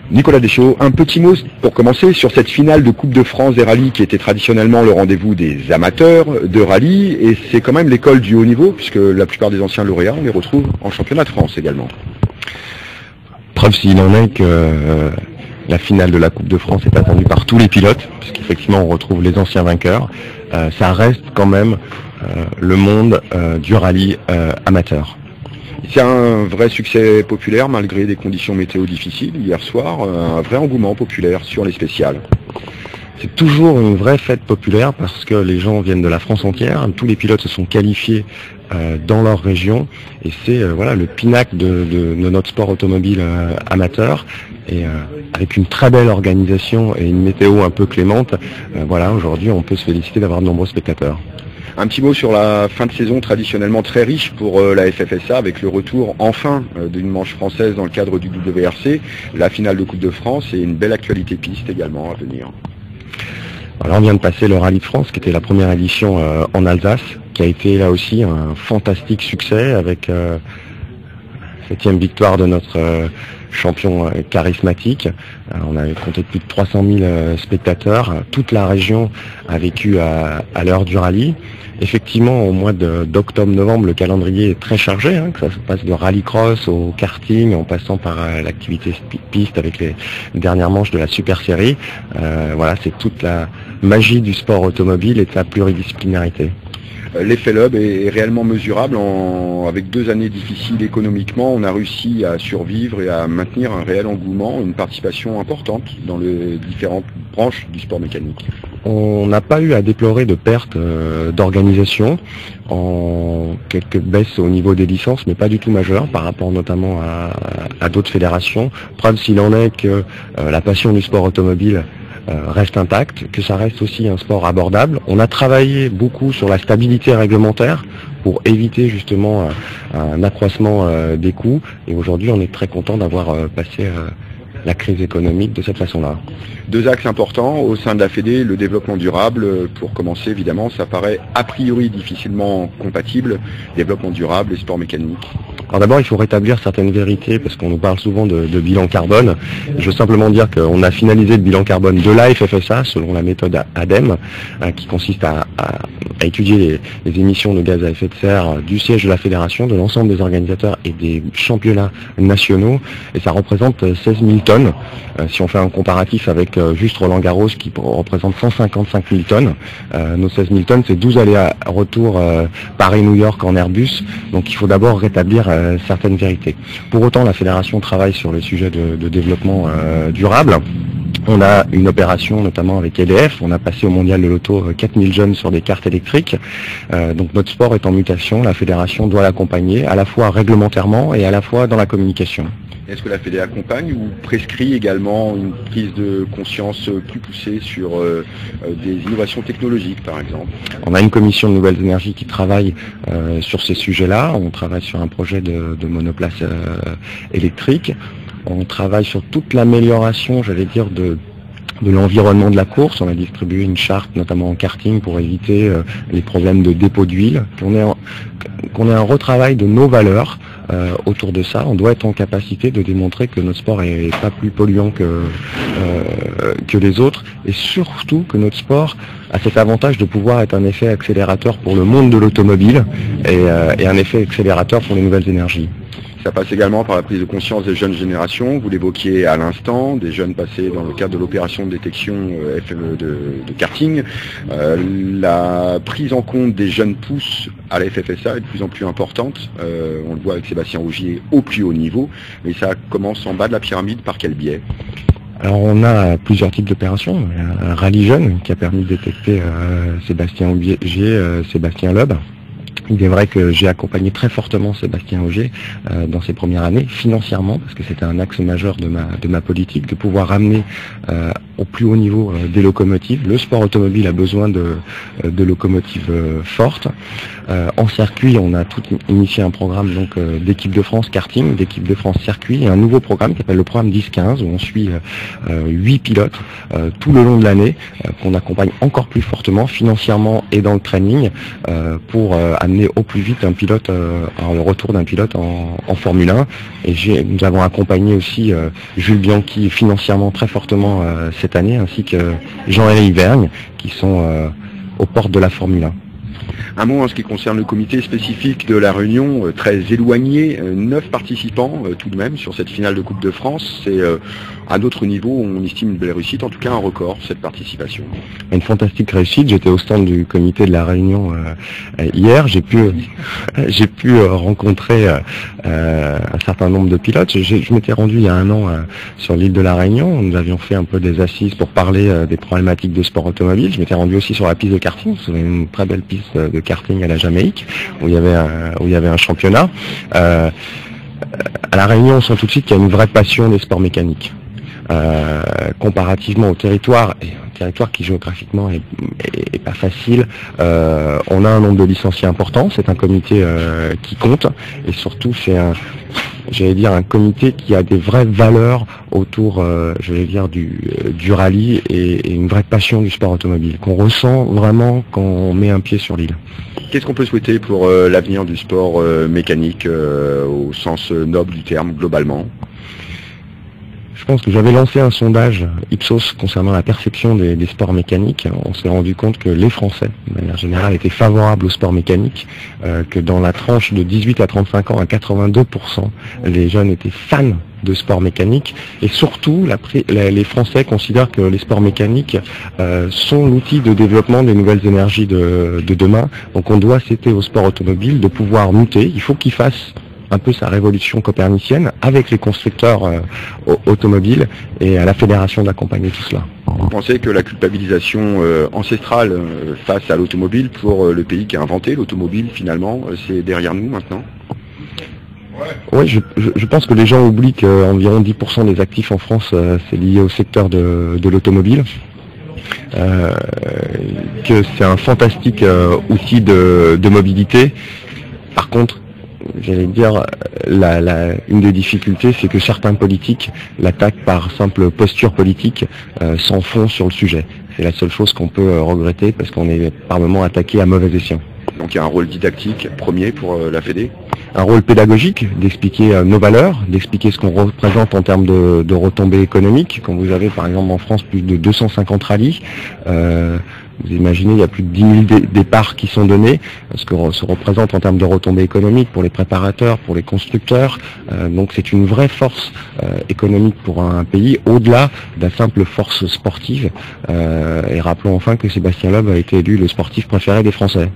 Nicolas Deschaux, un petit mot pour commencer sur cette finale de Coupe de France des rallyes qui était traditionnellement le rendez-vous des amateurs de rallye, et c'est quand même l'école du haut niveau puisque la plupart des anciens lauréats on les retrouve en championnat de France également. Preuve s'il en est que la finale de la Coupe de France est attendue par tous les pilotes, puisqu'effectivement on retrouve les anciens vainqueurs. Ça reste quand même le monde du rallye amateur. C'est un vrai succès populaire malgré des conditions météo difficiles hier soir, un vrai engouement populaire sur les spéciales. C'est toujours une vraie fête populaire parce que les gens viennent de la France entière, tous les pilotes se sont qualifiés dans leur région et c'est voilà le pinacle de notre sport automobile amateur et avec une très belle organisation et une météo un peu clémente, voilà aujourd'hui on peut se féliciter d'avoir de nombreux spectateurs. Un petit mot sur la fin de saison traditionnellement très riche pour la FFSA avec le retour enfin d'une manche française dans le cadre du WRC, la finale de Coupe de France et une belle actualité piste également à venir. Alors on vient de passer le Rallye de France qui était la première édition en Alsace, qui a été là aussi un fantastique succès avec 7e victoire de notre champion charismatique. On avait compté plus de 300 000 spectateurs. Toute la région a vécu à l'heure du rallye. Effectivement, au mois d'octobre-novembre, le calendrier est très chargé, que ça se passe de rallycross au karting, en passant par l'activité piste avec les dernières manches de la Super Série. Voilà, c'est toute la magie du sport automobile et de sa pluridisciplinarité. L'effet Loeb est réellement mesurable. Avec 2 années difficiles économiquement, on a réussi à survivre et à maintenir un réel engouement, une participation importante dans les différentes branches du sport mécanique. On n'a pas eu à déplorer de pertes d'organisation, en quelques baisses au niveau des licences, mais pas du tout majeures par rapport notamment à d'autres fédérations. Preuve s'il en est que la passion du sport automobile reste intacte, que ça reste aussi un sport abordable. On a travaillé beaucoup sur la stabilité réglementaire pour éviter justement un accroissement des coûts et aujourd'hui on est très content d'avoir passé la crise économique de cette façon-là. 2 axes importants au sein de la Fédé, le développement durable, pour commencer évidemment, ça paraît a priori difficilement compatible, développement durable et sport mécanique. Alors d'abord il faut rétablir certaines vérités parce qu'on nous parle souvent de bilan carbone. Je veux simplement dire qu'on a finalisé le bilan carbone de la FFSA selon la méthode ADEME qui consiste à étudier les émissions de gaz à effet de serre du siège de la fédération, de l'ensemble des organisateurs et des championnats nationaux et ça représente 16 000 tonnes. Si on fait un comparatif avec juste Roland Garros qui représente 155 000 tonnes, nos 16 000 tonnes c'est 12 allers-retours Paris-New York en Airbus, donc il faut d'abord rétablir certaines vérités. Pour autant, la fédération travaille sur le sujet de développement durable. On a une opération notamment avec EDF, on a passé au mondial de l'auto 4000 jeunes sur des cartes électriques. Donc notre sport est en mutation, la fédération doit l'accompagner à la fois réglementairement et à la fois dans la communication. Est-ce que la Fédé accompagne ou prescrit également une prise de conscience plus poussée sur des innovations technologiques par exemple? On a une commission de nouvelles énergies qui travaille sur ces sujets-là. On travaille sur un projet de monoplace électrique. On travaille sur toute l'amélioration, j'allais dire, de l'environnement de la course. On a distribué une charte, notamment en karting, pour éviter les problèmes de dépôt d'huile. Qu'on ait un retravail de nos valeurs autour de ça. On doit être en capacité de démontrer que notre sport est pas plus polluant que les autres et surtout que notre sport a cet avantage de pouvoir être un effet accélérateur pour le monde de l'automobile et un effet accélérateur pour les nouvelles énergies. Ça passe également par la prise de conscience des jeunes générations, vous l'évoquiez à l'instant, des jeunes passés dans le cadre de l'opération de détection de karting. La prise en compte des jeunes pousses à la FFSA est de plus en plus importante, on le voit avec Sébastien Ogier au plus haut niveau, mais ça commence en bas de la pyramide, par quel biais? Alors on a plusieurs types d'opérations, un rallye jeune qui a permis de détecter Sébastien Ogier, Sébastien Loeb. Il est vrai que j'ai accompagné très fortement Sébastien Ogier dans ses premières années, financièrement, parce que c'était un axe majeur de ma politique, de pouvoir ramener au plus haut niveau des locomotives. Le sport automobile a besoin de locomotives fortes. En circuit, on a tout initié un programme donc d'équipe de France karting, d'équipe de France circuit, et un nouveau programme qui s'appelle le programme 10-15, où on suit 8 pilotes tout le long de l'année, qu'on accompagne encore plus fortement financièrement et dans le training pour amener amener au plus vite le retour d'un pilote en Formule 1. Et nous avons accompagné aussi Jules Bianchi financièrement très fortement cette année, ainsi que Jean-Éric Vergne, qui sont aux portes de la Formule 1. Un mot en ce qui concerne le comité spécifique de la Réunion, très éloigné, 9 participants tout de même sur cette finale de Coupe de France. C'est à notre niveau, on estime une belle réussite, en tout cas un record, cette participation. Une fantastique réussite. J'étais au stand du comité de la Réunion hier. J'ai pu rencontrer un certain nombre de pilotes. Je m'étais rendu il y a un an sur l'île de la Réunion. Nous avions fait un peu des assises pour parler des problématiques de sport automobile. Je m'étais rendu aussi sur la piste de karting. C'était une très belle piste de karting à la Jamaïque, où il y avait un championnat. À la Réunion, on sent tout de suite qu'il y a une vraie passion des sports mécaniques. Comparativement au territoire, et un territoire qui géographiquement est pas facile, on a un nombre de licenciés important, c'est un comité qui compte, et surtout c'est un comité qui a des vraies valeurs autour, du rallye et une vraie passion du sport automobile, qu'on ressent vraiment quand on met un pied sur l'île. Qu'est-ce qu'on peut souhaiter pour l'avenir du sport mécanique au sens noble du terme, globalement ? Je pense que j'avais lancé un sondage Ipsos concernant la perception des sports mécaniques. On s'est rendu compte que les Français, de manière générale, étaient favorables aux sports mécaniques, que dans la tranche de 18 à 35 ans, à 82%, les jeunes étaient fans de sports mécaniques, et surtout les Français considèrent que les sports mécaniques sont l'outil de développement des nouvelles énergies de demain. Donc on doit céder au sport automobile de pouvoir muter. Il faut qu'il fasse un peu sa révolution copernicienne avec les constructeurs automobiles, et à la fédération d'accompagner tout cela. Vous pensez que la culpabilisation ancestrale face à l'automobile pour le pays qui a inventé l'automobile, finalement, c'est derrière nous maintenant ? Oui, je pense que les gens oublient qu'environ 10% des actifs en France, c'est lié au secteur de l'automobile. Que c'est un fantastique outil de mobilité. Par contre, j'allais dire, une des difficultés, c'est que certains politiques l'attaquent par simple posture politique, sans fond sur le sujet. C'est la seule chose qu'on peut regretter, parce qu'on est par moments attaqué à mauvais escient. Donc il y a un rôle didactique premier pour la Fédé ? Un rôle pédagogique, d'expliquer nos valeurs, d'expliquer ce qu'on représente en termes de retombées économiques. Quand vous avez par exemple en France plus de 250 rallyes, vous imaginez, il y a plus de 10 000 départs qui sont donnés, ce que se représente en termes de retombées économiques pour les préparateurs, pour les constructeurs. Donc c'est une vraie force économique pour un pays, au-delà de la simple force sportive. Et rappelons enfin que Sébastien Loeb a été élu le sportif préféré des Français.